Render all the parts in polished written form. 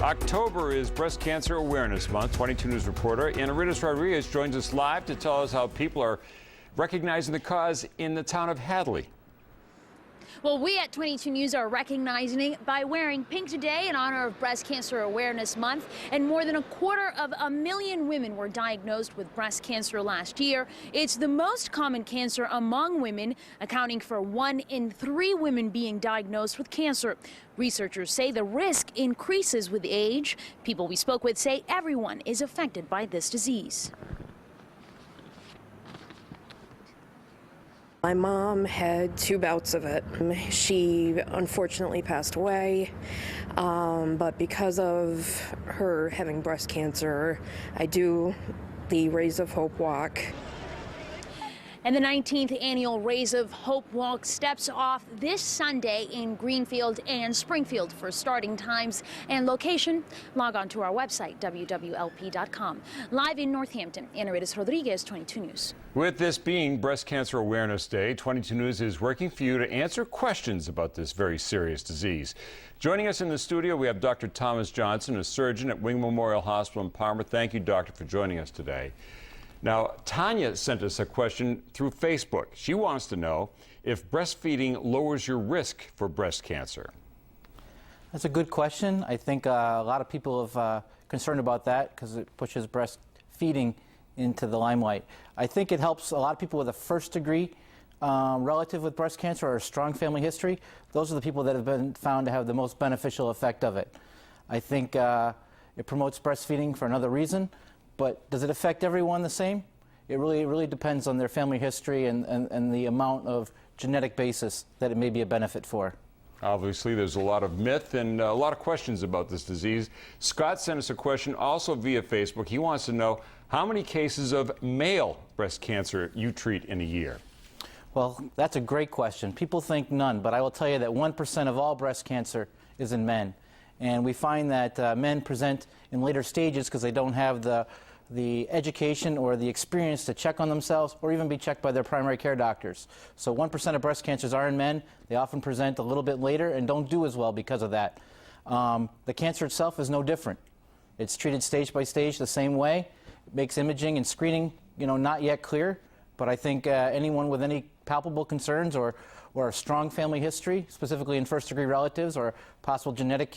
October is Breast Cancer Awareness Month. 22 News reporter ANARIDIS joins us live to tell us how people are recognizing the cause in the town of Hadley. Well, we at 22 News are recognizing it by wearing pink today in honor of Breast Cancer Awareness Month. And more than 250,000 women were diagnosed with breast cancer last year. It's the most common cancer among women, accounting for 1 in 3 women being diagnosed with cancer. Researchers say the risk increases with age. People we spoke with say everyone is affected by this disease. My mom had 2 bouts of it. She unfortunately passed away, but because of her having breast cancer, I do the Rays of Hope walk. And the 19th annual Rays of Hope Walk steps off this Sunday in Greenfield and Springfield. For starting times and location, log on to our website, wwlp.com. Live in Northampton, ANARIDIS Rodriguez, 22 News. With this being Breast Cancer Awareness Day, 22 News is working for you to answer questions about this very serious disease. Joining us in the studio, we have Dr. Thomas Johnson, a surgeon at Wing Memorial Hospital in Palmer. Thank you, doctor, for joining us today. Now, Tanya sent us a question through Facebook. She wants to know if breastfeeding lowers your risk for breast cancer. That's a good question. I think a lot of people have concerned about that because it pushes breastfeeding into the limelight. I think it helps a lot of people with a first-degree relative with breast cancer or a strong family history. Those are the people that have been found to have the most beneficial effect of it. I think it promotes breastfeeding for another reason. But does it affect everyone the same? It really depends on their family history and the amount of genetic basis that it may be a benefit for. Obviously, there's a lot of myth and a lot of questions about this disease. Scott sent us a question also via Facebook. He wants to know how many cases of male breast cancer you treat in a year. Well, that's a great question. People think none, but I will tell you that 1% of all breast cancer is in men. And we find that men present in later stages because they don't have the education or the experience to check on themselves or even be checked by their primary care doctors. So 1% of breast cancers are in men. They often present a little bit later and don't do as well because of that. The cancer itself is no different. It's treated stage by stage the same way. It makes imaging and screening, not yet clear. But I think anyone with any palpable concerns or a strong family history, specifically in first-degree relatives or possible genetic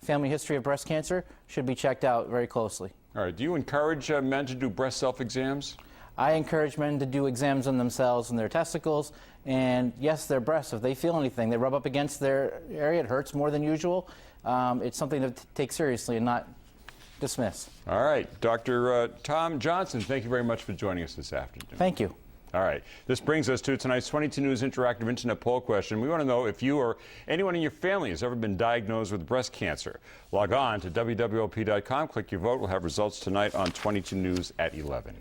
family history of breast cancer, should be checked out very closely. All right. Do you encourage men to do breast self-exams? I encourage men to do exams on themselves and their testicles, and yes, their breasts. If they feel anything, they rub up against their area, it hurts more than usual. It's something to take seriously and not dismiss. All right. Dr. Tom Johnson, thank you very much for joining us this afternoon. Thank you. All right. This brings us to tonight's 22 News Interactive Internet Poll question. We want to know if you or anyone in your family has ever been diagnosed with breast cancer. Log on to wwlp.com, click your vote. We'll have results tonight on 22 News at 11.